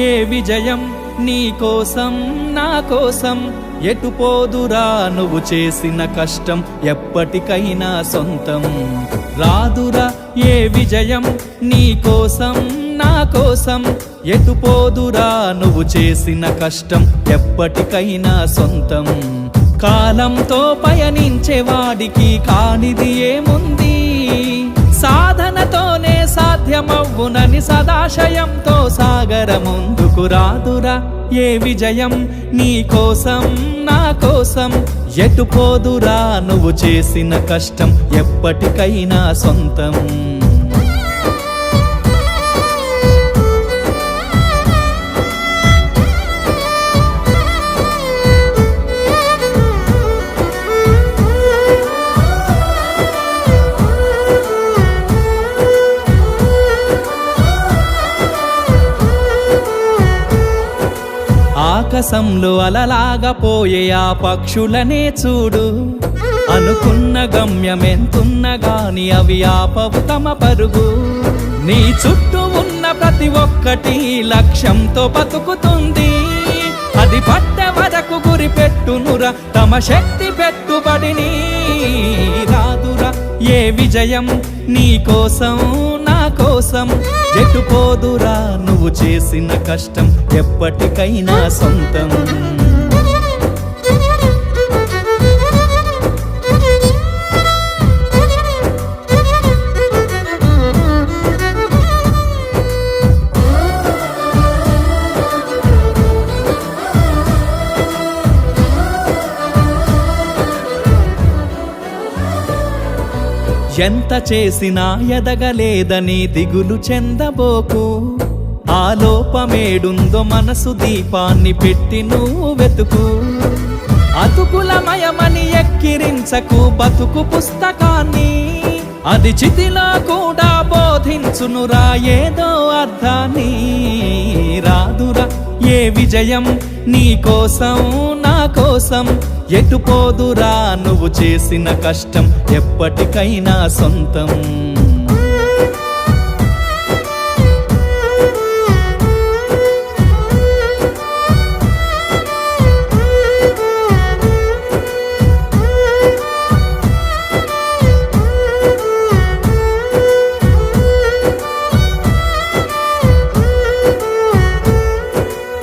ఏ విజయం నీ కోసం నా కోసం ఎటు పోదురా నువ్వు చేసిన కష్టం ఎప్పటికైనా సొంతం రాదురా ఏ విజయం నీ కోసం నా కోసం ఎటు పోదురా నువ్వు చేసిన కష్టం ఎప్పటికైనా సొంతం కాలంతో పయనించే వాడికి కానిది ఏముంది సాధనతోనే సాధ్యమవ్వునని సదాశయంతో సాగర ముందుకు రాదురా ఏ విజయం నీ కోసం నా కోసం ఎటు పోదురా నువ్వు చేసిన కష్టం ఎప్పటికైనా సొంతం ఆకాశంలో అలలాగా పోయే ఆ పక్షులనే చూడు అనుకున్న గమ్యమెంతున్న గాని అవి ఆపవు తమ పరుగు నీ చుట్టూ ఉన్న ప్రతి ఒక్కటి లక్ష్యంతో బతుకుతుంది అది పట్టే వరకు గురి పెట్టునురా తమ శక్తి పెట్టుబడిని రాదురా ఏ విజయం నీ కోసం నా కోసం ఎటు పోదురా నువ్వు చేసిన కష్టం ఎప్పటికైనా సొంతం ఎంత చేసినా ఎదగలేదని దిగులు చెందబోకు ఆ లోపమేడుందో మనసు దీపాన్ని పెట్టి నువ్వు వెతుకు అతుకులమయమని ఎక్కిరించకు బతుకు పుస్తకాన్ని అది చితిలో కూడా బోధించునురా ఏదో అర్థాన్ని రాదురా ఏ విజయం నీ కోసం నా కోసం ఎటు పోదురా నువ్వు చేసిన కష్టం ఎప్పటికైనా సొంతం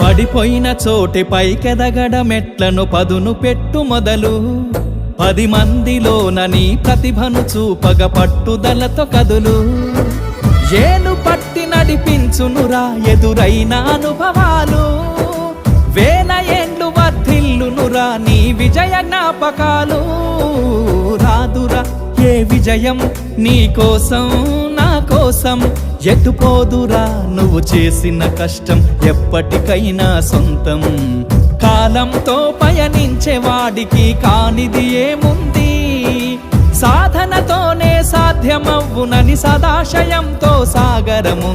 పడిపోయిన చోటి పైకెదగడ మెట్లను పదును పెట్టు మొదలు 10 మందిలోన నీ ప్రతిభను చూపగ పట్టుదలతో కదులు ఏలు పట్టి నడిపించునురా ఎదురైన అనుభవాలు వేల ఏండ్లు వర్ధిల్లునురా నీ విజయ జ్ఞాపకాలు రాదురా ఏ విజయం నీ కోసం నా కోసం ఎటు పోదురా నువ్వు చేసిన కష్టం ఎప్పటికైనా సొంతం కాలంతో పయనించే వాడికి కానిది ఏముంది సాధనతోనే సాధ్యమవ్వునని సదాశయంతో సాగరము